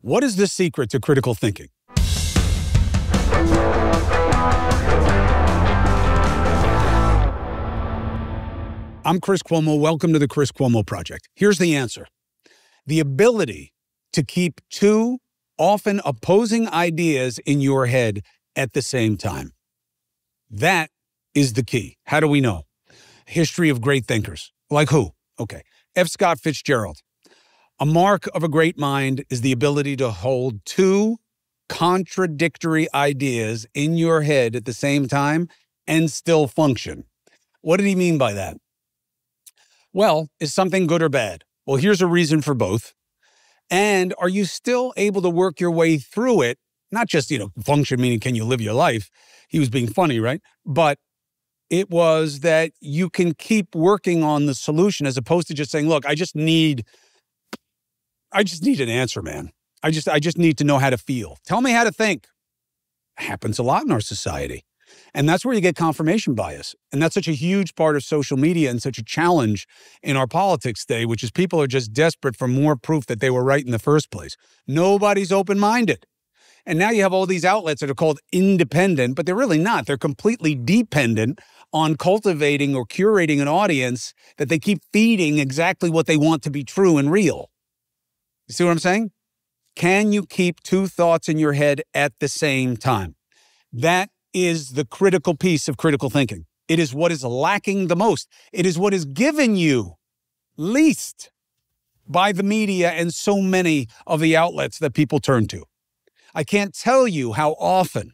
What is the secret to critical thinking? I'm Chris Cuomo. Welcome to the Chris Cuomo Project. Here's the answer. The ability to keep two often opposing ideas in your head at the same time. That is the key. How do we know? History of great thinkers. Like who? Okay. F. Scott Fitzgerald. A mark of a great mind is the ability to hold two contradictory ideas in your head at the same time and still function. What did he mean by that? Well, is something good or bad? Well, here's a reason for both. And are you still able to work your way through it? Not just, function, meaning can you live your life? He was being funny, right? But it was that you can keep working on the solution as opposed to just saying, look, I just need an answer, man. I just need to know how to feel. Tell me how to think. It happens a lot in our society. And that's where you get confirmation bias. And that's such a huge part of social media and such a challenge in our politics today, which is people are just desperate for more proof that they were right in the first place. Nobody's open-minded. And now you have all these outlets that are called independent, but they're really not. They're completely dependent on cultivating or curating an audience that they keep feeding exactly what they want to be true and real. You see what I'm saying? Can you keep two thoughts in your head at the same time? That is the critical piece of critical thinking. It is what is lacking the most. It is what is given you least by the media and so many of the outlets that people turn to. I can't tell you how often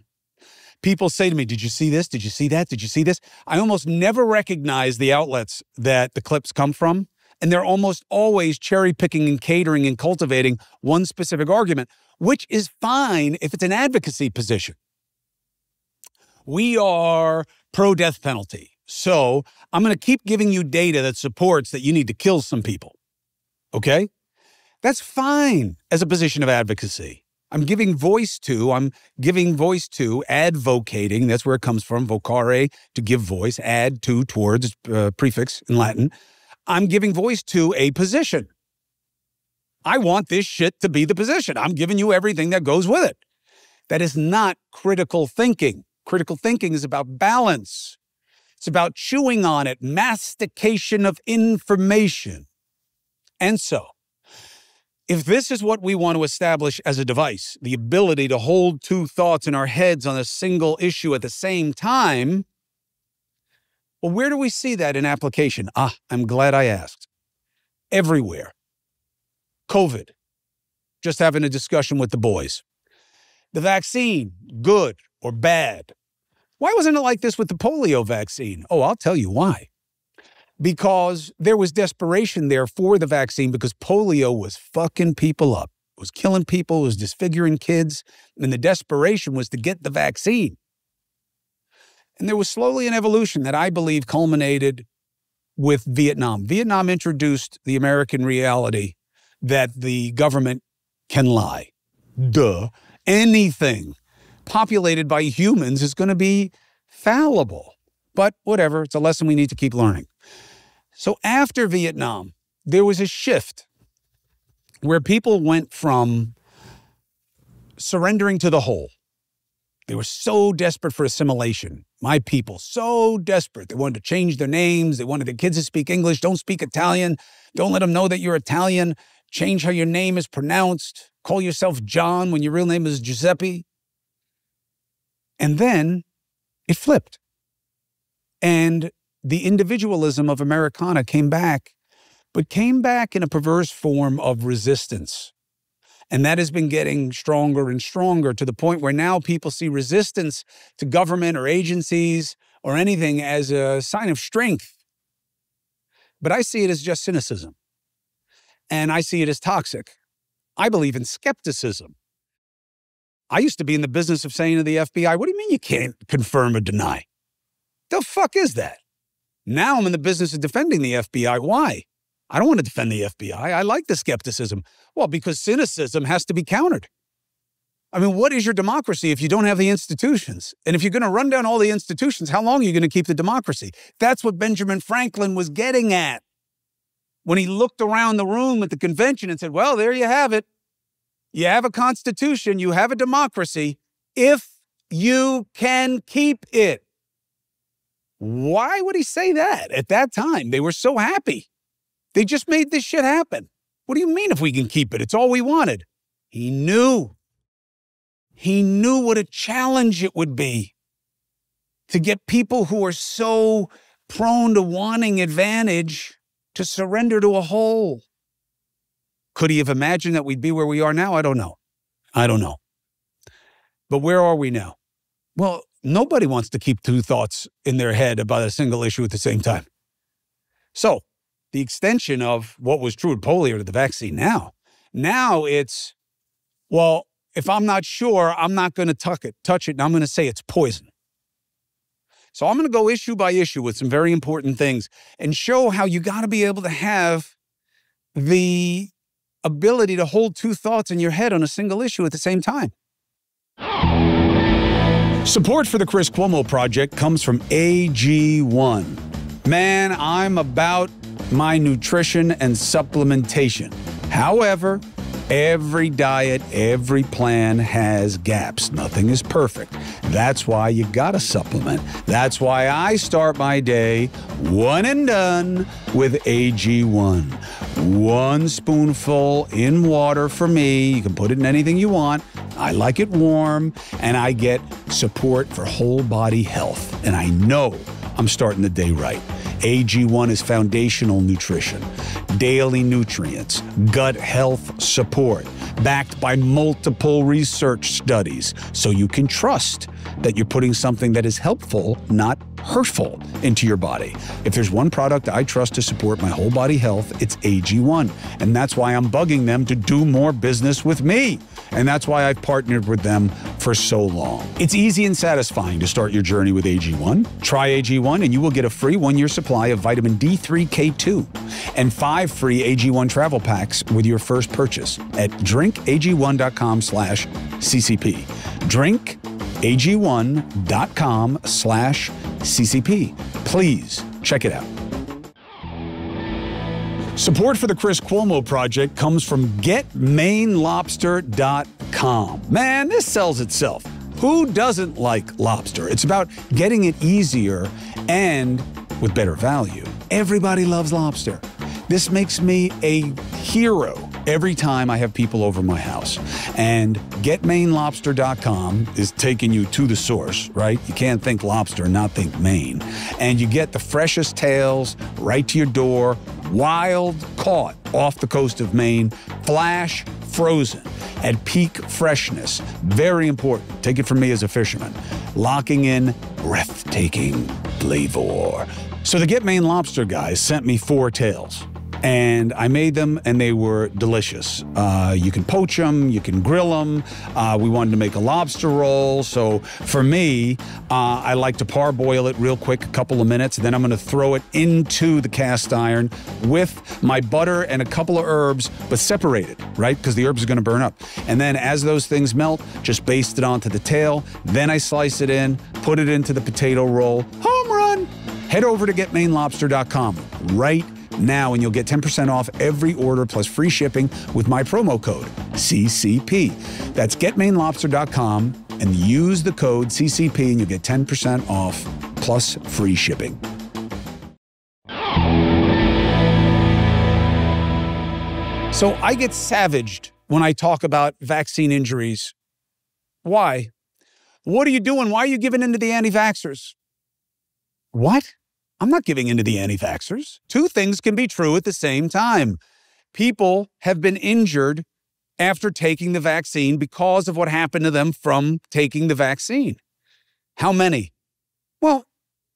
people say to me, did you see this? Did you see that? Did you see this? I almost never recognize the outlets that the clips come from. And they're almost always cherry picking and catering and cultivating one specific argument, which is fine if it's an advocacy position. We are pro-death penalty. So I'm going to keep giving you data that supports that you need to kill some people. Okay? That's fine as a position of advocacy. I'm giving voice to, advocating, that's where it comes from, vocare, to give voice, add to, towards, prefix in Latin. I'm giving voice to a position. I want this shit to be the position. I'm giving you everything that goes with it. That is not critical thinking. Critical thinking is about balance. It's about chewing on it, mastication of information. And so, if this is what we want to establish as a device, the ability to hold two thoughts in our heads on a single issue at the same time, well, where do we see that in application? I'm glad I asked. Everywhere. COVID. Just having a discussion with the boys. The vaccine, good or bad? Why wasn't it like this with the polio vaccine? Oh, I'll tell you why. Because there was desperation there for the vaccine because polio was fucking people up. It was killing people. It was disfiguring kids. And the desperation was to get the vaccine. And there was slowly an evolution that I believe culminated with Vietnam. Vietnam introduced the American reality that the government can lie. Duh. Anything populated by humans is going to be fallible. But whatever, it's a lesson we need to keep learning. So after Vietnam, there was a shift where people went from surrendering to the whole. They were so desperate for assimilation. My people, so desperate. They wanted to change their names. They wanted their kids to speak English. Don't speak Italian. Don't let them know that you're Italian. Change how your name is pronounced. Call yourself John when your real name is Giuseppe. And then it flipped. And the individualism of Americana came back, but came back in a perverse form of resistance. And that has been getting stronger and stronger to the point where now people see resistance to government or agencies or anything as a sign of strength. But I see it as just cynicism. And I see it as toxic. I believe in skepticism. I used to be in the business of saying to the FBI, what do you mean you can't confirm or deny? The fuck is that? Now I'm in the business of defending the FBI. Why? I don't want to defend the FBI. I like the skepticism. Well, because cynicism has to be countered. I mean, what is your democracy if you don't have the institutions? And if you're going to run down all the institutions, how long are you going to keep the democracy? That's what Benjamin Franklin was getting at when he looked around the room at the convention and said, well, there you have it. You have a constitution, you have a democracy, if you can keep it. Why would he say that at that time? They were so happy. They just made this shit happen. What do you mean if we can keep it? It's all we wanted. He knew. He knew what a challenge it would be to get people who are so prone to wanting advantage to surrender to a whole. Could he have imagined that we'd be where we are now? I don't know. But where are we now? Well, nobody wants to keep two thoughts in their head about a single issue at the same time. So, the extension of what was true with polio to the vaccine now it's, well, if I'm not sure, I'm not going to touch it, and I'm going to say it's poison. So I'm going to go issue by issue with some very important things and show how you got to be able to have the ability to hold two thoughts in your head on a single issue at the same time. Support for the Chris Cuomo Project comes from AG1. Man, I'm about my nutrition and supplementation. However, every diet, every plan has gaps. Nothing is perfect. That's why you gotta supplement. That's why I start my day one and done with AG1. One spoonful in water for me. You can put it in anything you want. I like it warm, and I get support for whole body health. And I know I'm starting the day right. AG1 is foundational nutrition, daily nutrients, gut health support, backed by multiple research studies, so you can trust that you're putting something that is helpful, not hurtful, into your body. If there's one product I trust to support my whole body health, it's AG1. And that's why I'm bugging them to do more business with me. And that's why I've partnered with them for so long. It's easy and satisfying to start your journey with AG1. Try AG1 and you will get a free 1-year supply of vitamin D3K2 and 5 free AG1 travel packs with your first purchase at drinkag1.com/CCP. drinkag1.com/CCP. Please check it out. Support for the Chris Cuomo Project comes from GetMaineLobster.com. Man, this sells itself. Who doesn't like lobster? It's about getting it easier and with better value. Everybody loves lobster. This makes me a hero every time I have people over my house. And GetMaineLobster.com is taking you to the source, right? You can't think lobster and not think Maine. And you get the freshest tails right to your door, wild caught off the coast of Maine, flash frozen at peak freshness. Very important. Take it from me as a fisherman. Locking in breathtaking flavor. So the Get Maine Lobster guys sent me 4 tails. And I made them, and they were delicious. You can poach them, you can grill them. We wanted to make a lobster roll. So for me, I like to parboil it real quick, a couple of minutes. Then I'm going to throw it into the cast iron with my butter and a couple of herbs, but separated, right? Because the herbs are going to burn up. And then as those things melt, just baste it onto the tail. Then I slice it in, put it into the potato roll. Home run! Head over to GetMaineLobster.com right now, and you'll get 10% off every order plus free shipping with my promo code CCP. That's GetMaineLobster.com and use the code CCP and you'll get 10% off plus free shipping. So I get savaged when I talk about vaccine injuries. Why? What are you doing? Why are you giving in to the anti-vaxxers? What? I'm not giving in to the anti-vaxxers. 2 things can be true at the same time. People have been injured after taking the vaccine because of what happened to them from taking the vaccine. How many? Well,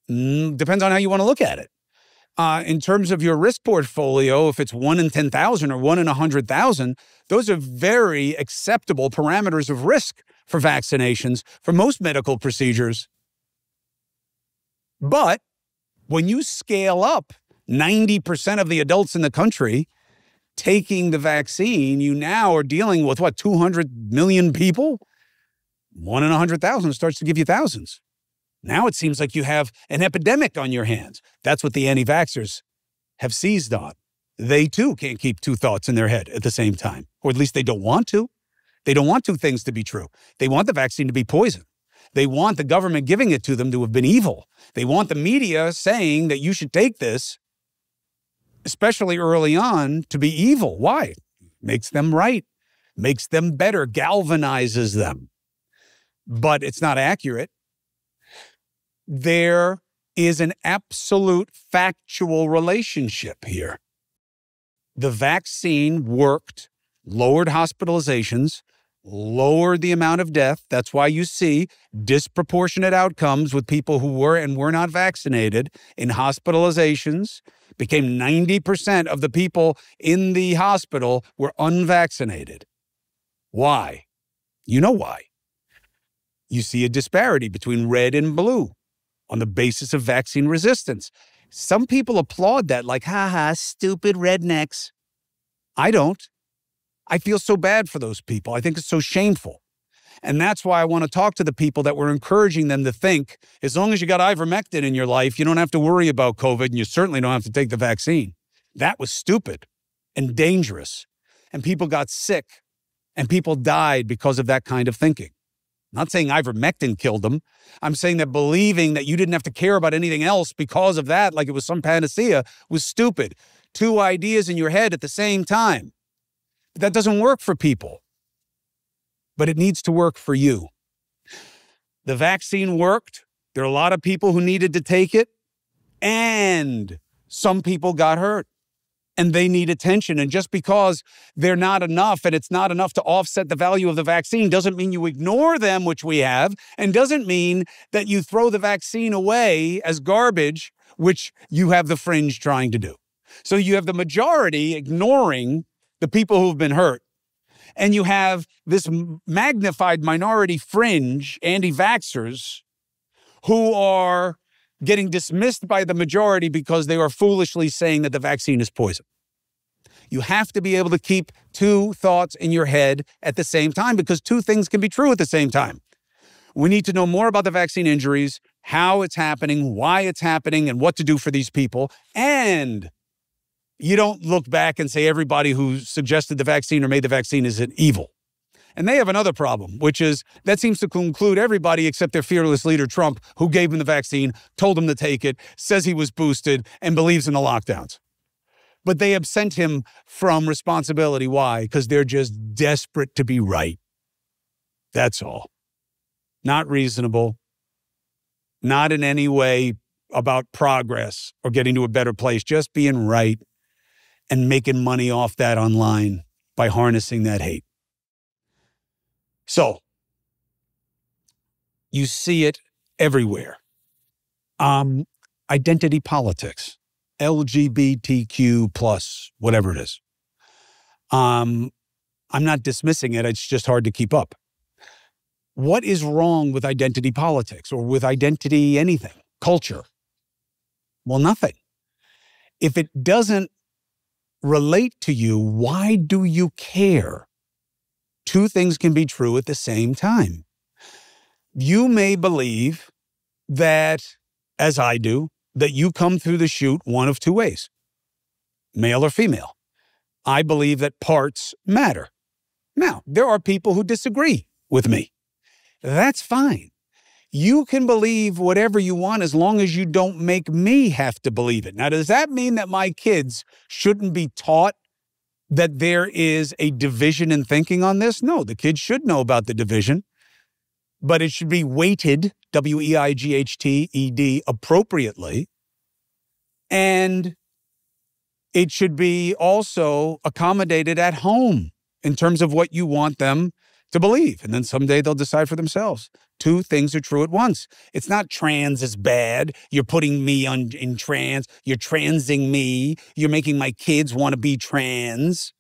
depends on how you want to look at it. In terms of your risk portfolio, if it's 1 in 10,000 or 1 in 100,000, those are very acceptable parameters of risk for vaccinations for most medical procedures. But when you scale up 90% of the adults in the country taking the vaccine, you now are dealing with, 200 million people? 1 in 100,000 starts to give you thousands. Now it seems like you have an epidemic on your hands. That's what the anti-vaxxers have seized on. They, too, can't keep 2 thoughts in their head at the same time, or at least they don't want to. They don't want two things to be true. They want the vaccine to be poison. They want the government giving it to them to have been evil. They want the media saying that you should take this, especially early on, to be evil. Why? Makes them right, makes them better, galvanizes them. But it's not accurate. There is an absolute factual relationship here. The vaccine worked, lowered hospitalizations, lowered the amount of death. That's why you see disproportionate outcomes with people who were and were not vaccinated in hospitalizations. Became 90% of the people in the hospital were unvaccinated. Why? You know why. You see a disparity between red and blue on the basis of vaccine resistance. Some people applaud that like, ha, stupid rednecks. I don't. I feel so bad for those people. I think it's so shameful. And that's why I want to talk to the people that were encouraging them to think, as long as you got ivermectin in your life, you don't have to worry about COVID, and you certainly don't have to take the vaccine. That was stupid and dangerous. And people got sick, and people died because of that kind of thinking. I'm not saying ivermectin killed them. I'm saying that believing that you didn't have to care about anything else because of that, like it was some panacea, was stupid. Two ideas in your head at the same time. But that doesn't work for people. But it needs to work for you. The vaccine worked. There are a lot of people who needed to take it. And some people got hurt. And they need attention. And just because they're not enough and it's not enough to offset the value of the vaccine doesn't mean you ignore them, which we have, and doesn't mean that you throw the vaccine away as garbage, which you have the fringe trying to do. So you have the majority ignoring the people who've been hurt. And you have this magnified minority fringe, anti-vaxxers, who are getting dismissed by the majority because they are foolishly saying that the vaccine is poison. You have to be able to keep two thoughts in your head at the same time because two things can be true at the same time. We need to know more about the vaccine injuries, how it's happening, why it's happening, and what to do for these people. And you don't look back and say everybody who suggested the vaccine or made the vaccine is an evil. And they have another problem, which is that seems to conclude everybody except their fearless leader, Trump, who gave him the vaccine, told him to take it, says he was boosted, and believes in the lockdowns. But they absent him from responsibility. Why? Because they're just desperate to be right. That's all. Not reasonable. Not in any way about progress or getting to a better place. Just being right and making money off that online by harnessing that hate. So, you see it everywhere. Identity politics, LGBTQ plus, whatever it is. I'm not dismissing it. It's just hard to keep up. What is wrong with identity politics or with identity anything, culture? Well, nothing. If it doesn't relate to you, why do you care? Two things can be true at the same time. You may believe that, as I do, that you come through the chute one of two ways, male or female. I believe that parts matter. Now, there are people who disagree with me. That's fine. You can believe whatever you want as long as you don't make me have to believe it. Now, does that mean that my kids shouldn't be taught that there is a division in thinking on this? No, the kids should know about the division, but it should be weighted, W-E-I-G-H-T-E-D, appropriately. And it should be also accommodated at home in terms of what you want them to believe. And then someday they'll decide for themselves. Two things are true at once. It's not trans is bad. You're putting me in trans. You're transing me. You're making my kids want to be trans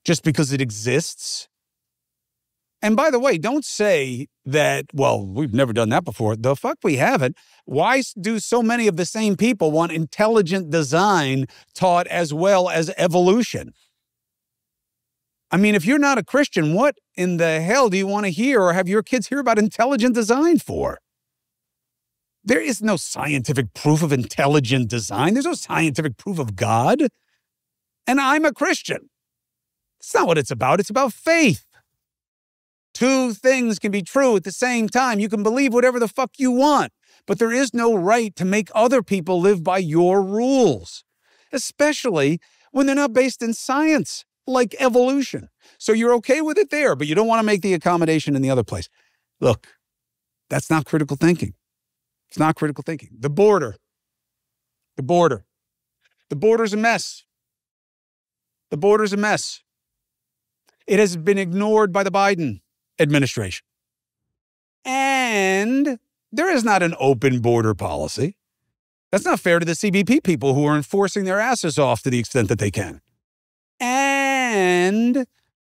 just because it exists. And by the way, don't say that, well, we've never done that before. The fuck we haven't. Why do so many of the same people want intelligent design taught as well as evolution? I mean, if you're not a Christian, what in the hell do you want to hear or have your kids hear about intelligent design for? There is no scientific proof of intelligent design. There's no scientific proof of God. And I'm a Christian. It's not what it's about. It's about faith. Two things can be true at the same time. You can believe whatever the fuck you want, but there is no right to make other people live by your rules, especially when they're not based in science, like evolution. So you're okay with it there, but you don't want to make the accommodation in the other place. Look, that's not critical thinking. It's not critical thinking. The border. The border's a mess. The border's a mess. It has been ignored by the Biden administration. And there is not an open border policy. That's not fair to the CBP people who are enforcing their asses off to the extent that they can. And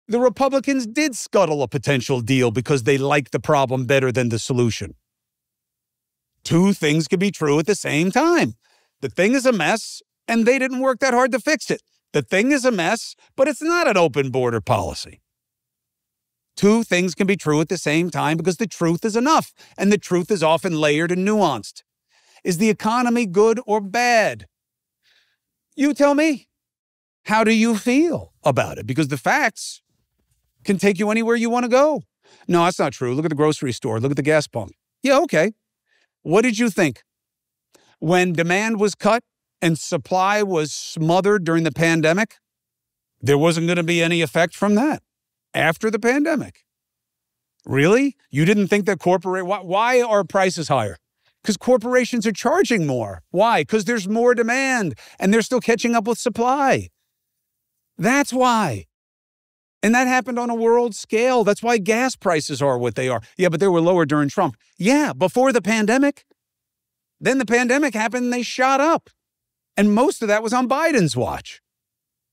the Republicans did scuttle a potential deal because they like the problem better than the solution. Two things can be true at the same time. The thing is a mess, and they didn't work that hard to fix it. The thing is a mess, but it's not an open border policy. Two things can be true at the same time because the truth is enough, and the truth is often layered and nuanced. Is the economy good or bad? You tell me. How do you feel about it? Because the facts can take you anywhere you want to go. No, that's not true. Look at the grocery store. Look at the gas pump. Yeah, okay. What did you think? When demand was cut and supply was smothered during the pandemic, there wasn't going to be any effect from that after the pandemic. Really? You didn't think that why are prices higher? Because corporations are charging more. Why? Because there's more demand and they're still catching up with supply. That's why. And that happened on a world scale. That's why gas prices are what they are. Yeah, but they were lower during Trump. Yeah, before the pandemic. Then the pandemic happened and they shot up. And most of that was on Biden's watch.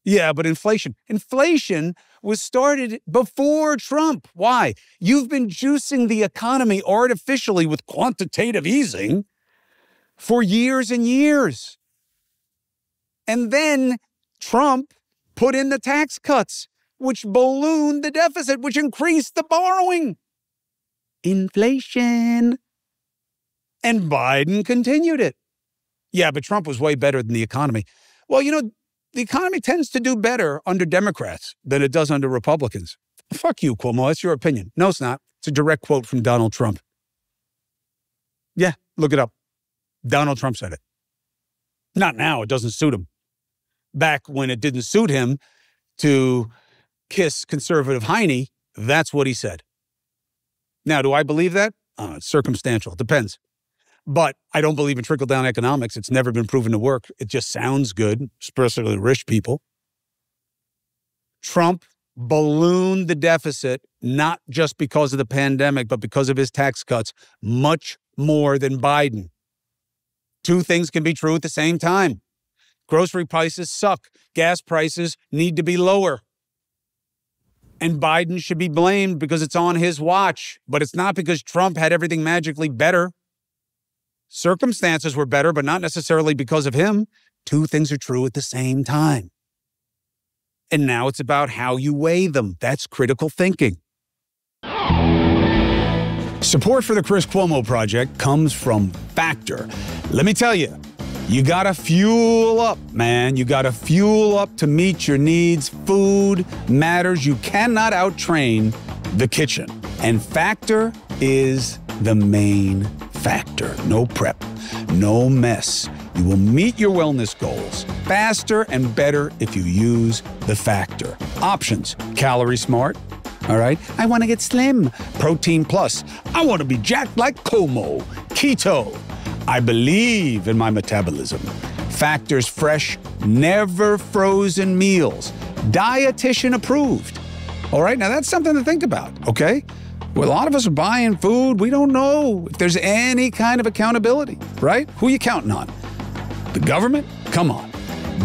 Yeah, but inflation. Inflation was started before Trump. Why? You've been juicing the economy artificially with quantitative easing for years and years. And then Trump put in the tax cuts, which ballooned the deficit, which increased the borrowing. Inflation. And Biden continued it. Yeah, but Trump was way better than the economy. Well, the economy tends to do better under Democrats than it does under Republicans. Fuck you, Cuomo. That's your opinion. No, it's not. It's a direct quote from Donald Trump. Yeah, look it up. Donald Trump said it. Not now. It doesn't suit him. Back when it didn't suit him to kiss conservative Heine, that's what he said. Now, do I believe that? It's circumstantial. It depends. But I don't believe in trickle-down economics. It's never been proven to work. It just sounds good, especially to rich people. Trump ballooned the deficit, not just because of the pandemic, but because of his tax cuts, much more than Biden. Two things can be true at the same time. Grocery prices suck. Gas prices need to be lower. And Biden should be blamed because it's on his watch. But it's not because Trump had everything magically better. Circumstances were better, but not necessarily because of him. Two things are true at the same time. And now it's about how you weigh them. That's critical thinking. Support for the Chris Cuomo Project comes from Factor. Let me tell you, you gotta fuel up, man. You gotta fuel up to meet your needs. Food matters. You cannot outtrain the kitchen. And Factor is the main factor. No prep, no mess. You will meet your wellness goals faster and better if you use the Factor. Options: Calorie Smart. All right. I want to get slim. Protein Plus. I want to be jacked like Cuomo. Keto. I believe in my metabolism. Factor's fresh, never frozen meals. Dietitian approved. All right. Now that's something to think about. Okay. Well, a lot of us are buying food. We don't know if there's any kind of accountability, right? Who are you counting on? The government? Come on.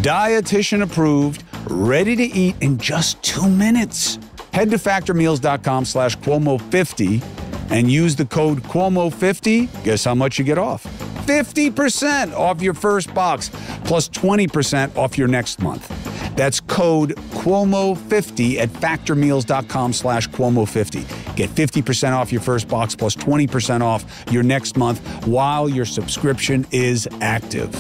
Dietitian approved, ready to eat in just 2 minutes. Head to factormeals.com/Cuomo50 and use the code Cuomo50. Guess how much you get off? 50% off your first box, plus 20% off your next month. That's code Cuomo50 at factormeals.com/Cuomo50. Get 50% off your first box plus 20% off your next month while your subscription is active.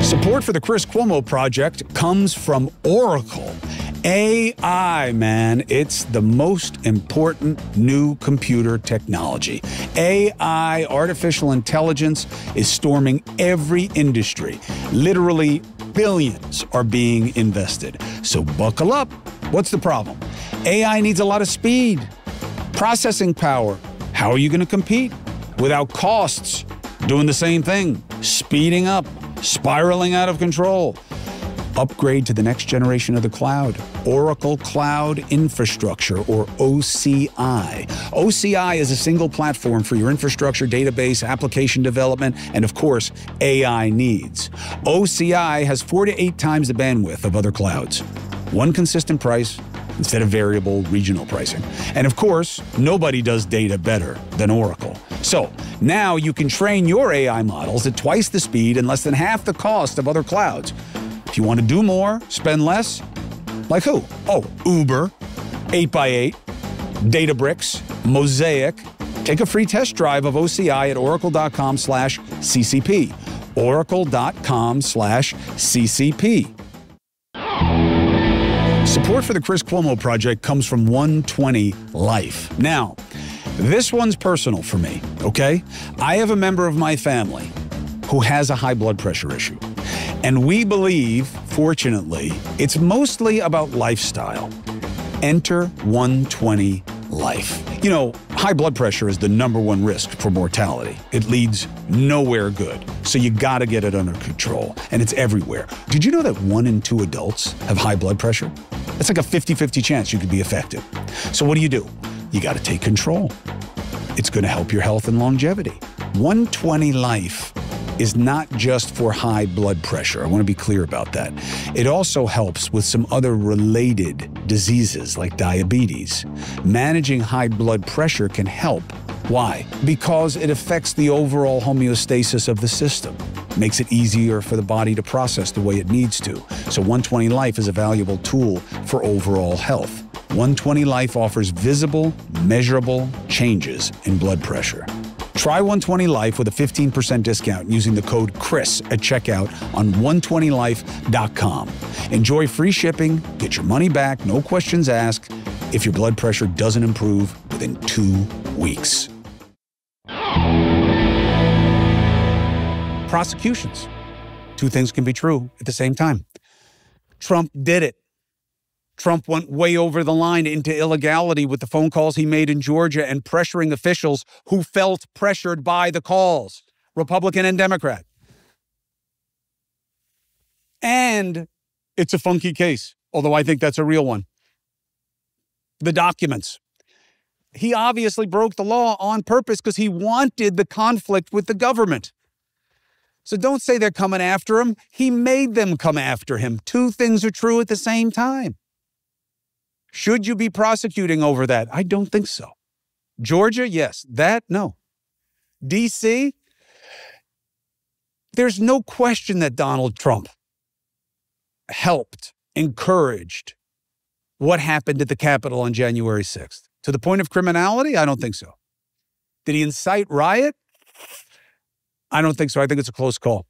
Support for the Chris Cuomo Project comes from Oracle. AI, man, it's the most important new computer technology. AI, artificial intelligence, is storming every industry. Literally billions are being invested. So buckle up. What's the problem? AI needs a lot of speed, processing power. How are you going to compete? Without costs, doing the same thing, speeding up, spiraling out of control. Upgrade to the next generation of the cloud, Oracle Cloud Infrastructure, or OCI. OCI is a single platform for your infrastructure, database, application development, and of course, AI needs. OCI has 4 to 8 times the bandwidth of other clouds. One consistent price instead of variable regional pricing. And of course, nobody does data better than Oracle. So now you can train your AI models at twice the speed and less than half the cost of other clouds. If you want to do more, spend less, like who? Oh, Uber, 8x8, Databricks, Mosaic. Take a free test drive of OCI at oracle.com/CCP. Oracle.com/CCP. Support for the Chris Cuomo Project comes from 120 Life. Now, this one's personal for me, okay? I have a member of my family who has a high blood pressure issue. And we believe, fortunately, it's mostly about lifestyle. Enter 120 Life. You know, high blood pressure is the #1 risk for mortality. It leads nowhere good. So you gotta get it under control. And it's everywhere. Did you know that 1 in 2 adults have high blood pressure? That's like a 50-50 chance you could be affected. So what do? You gotta take control. It's gonna help your health and longevity. 120 Life is not just for high blood pressure. I want to be clear about that. It also helps with some other related diseases like diabetes. Managing high blood pressure can help. Why? Because it affects the overall homeostasis of the system. Makes it easier for the body to process the way it needs to. So 120 Life is a valuable tool for overall health. 120 Life offers visible, measurable changes in blood pressure. Try 120 Life with a 15% discount using the code CHRIS at checkout on 120life.com. Enjoy free shipping, get your money back, no questions asked, if your blood pressure doesn't improve within 2 weeks. Prosecutions. 2 things can be true at the same time. Trump did it. Trump went way over the line into illegality with the phone calls he made in Georgia and pressuring officials who felt pressured by the calls, Republican and Democrat. And it's a funky case, although I think that's a real one. The documents. He obviously broke the law on purpose because he wanted the conflict with the government. So don't say they're coming after him. He made them come after him. 2 things are true at the same time. Should you be prosecuting over that? I don't think so. Georgia, yes. That, no. D.C., there's no question that Donald Trump helped, encouraged what happened at the Capitol on January 6th. To the point of criminality? I don't think so. Did he incite riot? I don't think so. I think it's a close call.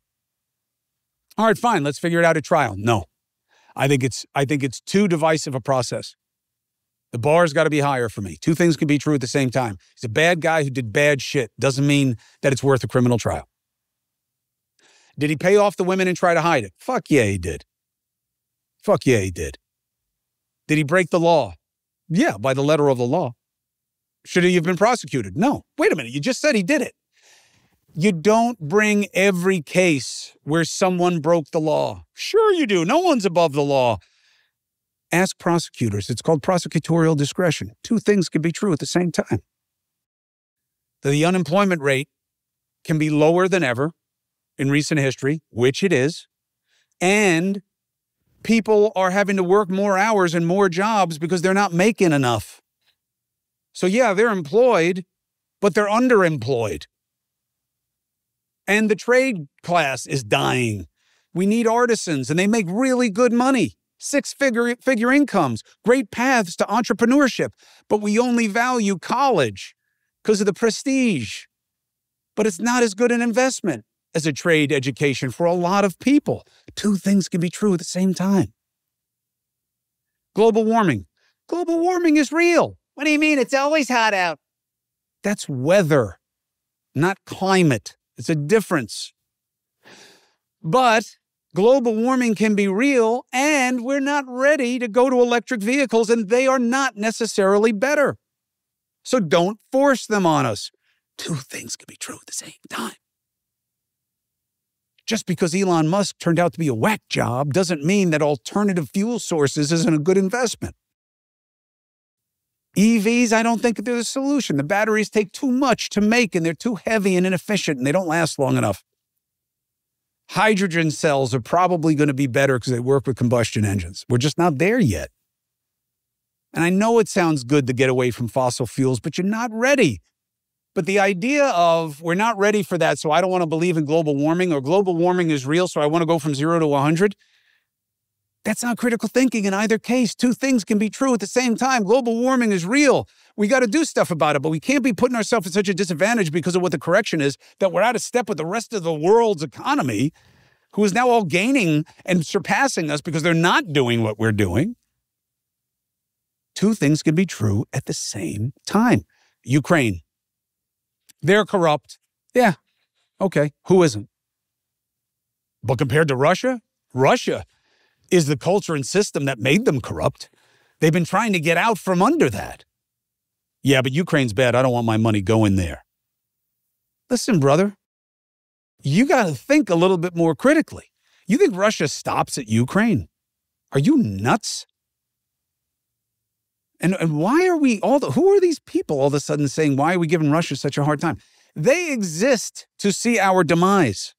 All right, fine. Let's figure it out at trial. No. I think it's too divisive a process. The bar's got to be higher for me. 2 things can be true at the same time. He's a bad guy who did bad shit. Doesn't mean that it's worth a criminal trial. Did he pay off the women and try to hide it? Fuck yeah, he did. Fuck yeah, he did. Did he break the law? Yeah, by the letter of the law. Should he have been prosecuted? No. Wait a minute. You just said he did it. You don't bring every case where someone broke the law. Sure you do. No one's above the law. Ask prosecutors. It's called prosecutorial discretion. 2 things can be true at the same time. The unemployment rate can be lower than ever in recent history, which it is, and people are having to work more hours and more jobs because they're not making enough. So yeah, they're employed, but they're underemployed. And the trade class is dying. We need artisans, and they make really good money. 6-figure incomes, great paths to entrepreneurship. But we only value college because of the prestige. But it's not as good an investment as a trade education for a lot of people. 2 things can be true at the same time. Global warming. Global warming is real. What do you mean? It's always hot out. That's weather, not climate. It's a difference. But global warming can be real, and we're not ready to go to electric vehicles, and they are not necessarily better. So don't force them on us. Two things can be true at the same time. Just because Elon Musk turned out to be a whack job doesn't mean that alternative fuel sources isn't a good investment. EVs, I don't think they're the solution. The batteries take too much to make, and they're too heavy and inefficient, and they don't last long enough. Hydrogen cells are probably going to be better because they work with combustion engines. We're just not there yet. And I know it sounds good to get away from fossil fuels, but you're not ready. But the idea of we're not ready for that, so I don't want to believe in global warming, or global warming is real, so I want to go from 0 to 100, that's not critical thinking in either case. Two things can be true at the same time. Global warming is real. We got to do stuff about it, but we can't be putting ourselves at such a disadvantage because of what the correction is that we're out of step with the rest of the world's economy, who is now all gaining and surpassing us because they're not doing what we're doing. Two things can be true at the same time. Ukraine. They're corrupt. Yeah. Okay. Who isn't? But compared to Russia, Russia is the culture and system that made them corrupt. They've been trying to get out from under that. Yeah, but Ukraine's bad. I don't want my money going there. Listen, brother, you got to think a little bit more critically. You think Russia stops at Ukraine? Are you nuts? And why are we who are these people all of a sudden saying, why are we giving Russia such a hard time? They exist to see our demise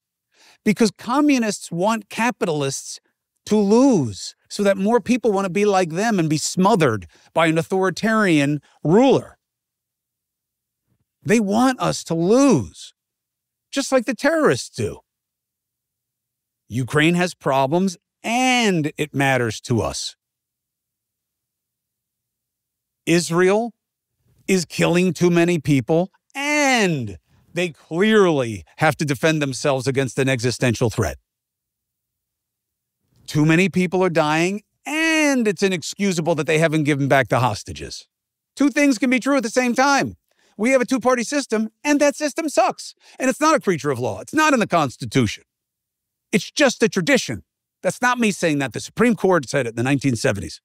because communists want capitalists to lose so that more people want to be like them and be smothered by an authoritarian ruler. They want us to lose, just like the terrorists do. Ukraine has problems, and it matters to us. Israel is killing too many people, and they clearly have to defend themselves against an existential threat. Too many people are dying, and it's inexcusable that they haven't given back the hostages. Two things can be true at the same time. We have a two-party system, and that system sucks. And it's not a creature of law. It's not in the Constitution. It's just a tradition. That's not me saying that. The Supreme Court said it in the 1970s.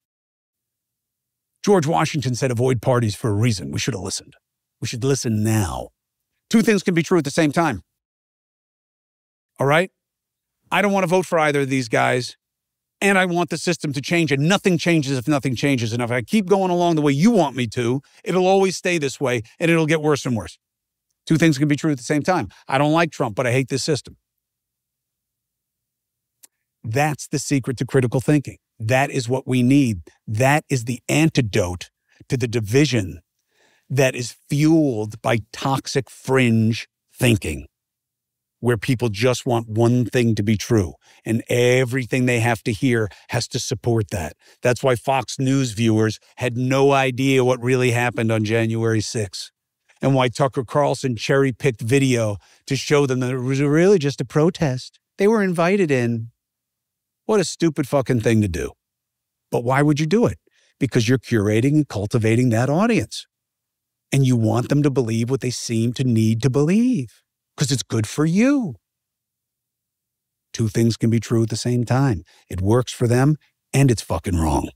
George Washington said avoid parties for a reason. We should have listened. We should listen now. Two things can be true at the same time. All right? I don't want to vote for either of these guys. And I want the system to change, and nothing changes if nothing changes. And if I keep going along the way you want me to, it'll always stay this way, and it'll get worse and worse. Two things can be true at the same time. I don't like Trump, but I hate this system. That's the secret to critical thinking. That is what we need. That is the antidote to the division that is fueled by toxic fringe thinking, where people just want one thing to be true, and everything they have to hear has to support that. That's why Fox News viewers had no idea what really happened on January 6th, and why Tucker Carlson cherry-picked video to show them that it was really just a protest. They were invited in. What a stupid fucking thing to do. But why would you do it? Because you're curating and cultivating that audience, and you want them to believe what they seem to need to believe. Because it's good for you. Two things can be true at the same time. It works for them, and it's fucking wrong.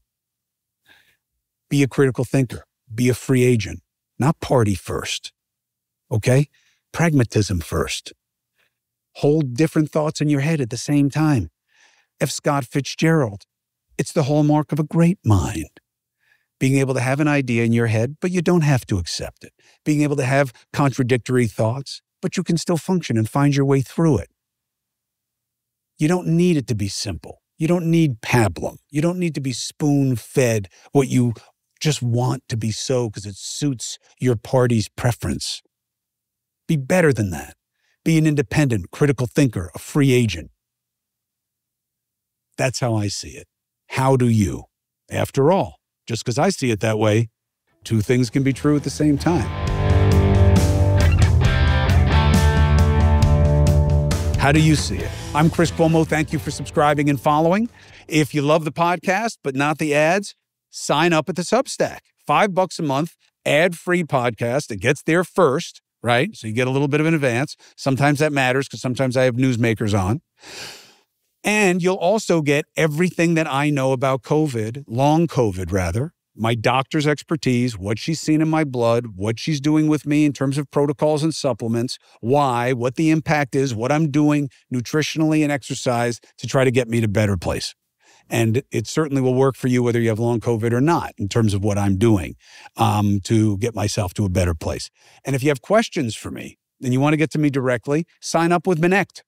Be a critical thinker. Be a free agent. Not party first. Okay? Pragmatism first. Hold different thoughts in your head at the same time. F. Scott Fitzgerald. It's the hallmark of a great mind. Being able to have an idea in your head, but you don't have to accept it. Being able to have contradictory thoughts, but you can still function and find your way through it. You don't need it to be simple. You don't need pablum. You don't need to be spoon-fed what you just want to be so because it suits your party's preference. Be better than that. Be an independent, critical thinker, a free agent. That's how I see it. How do you? After all, just because I see it that way, two things can be true at the same time. How do you see it? I'm Chris Cuomo. Thank you for subscribing and following. If you love the podcast, but not the ads, sign up at the Substack. $5 a month, ad-free podcast. It gets there first, right? So you get a little bit of an advance. Sometimes that matters because sometimes I have newsmakers on. And you'll also get everything that I know about COVID, long COVID rather, my doctor's expertise, what she's seen in my blood, what she's doing with me in terms of protocols and supplements, why, what the impact is, what I'm doing nutritionally and exercise to try to get me to a better place. And it certainly will work for you whether you have long COVID or not in terms of what I'm doing to get myself to a better place. And if you have questions for me and you want to get to me directly, sign up with Minect.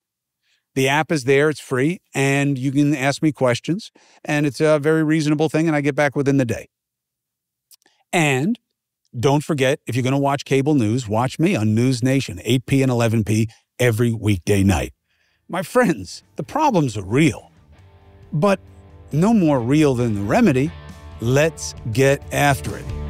The app is there, it's free, and you can ask me questions. And it's a very reasonable thing, and I get back within the day. And don't forget, if you're going to watch cable news, watch me on News Nation, 8p and 11p every weekday night. My friends, the problems are real, but no more real than the remedy. Let's get after it.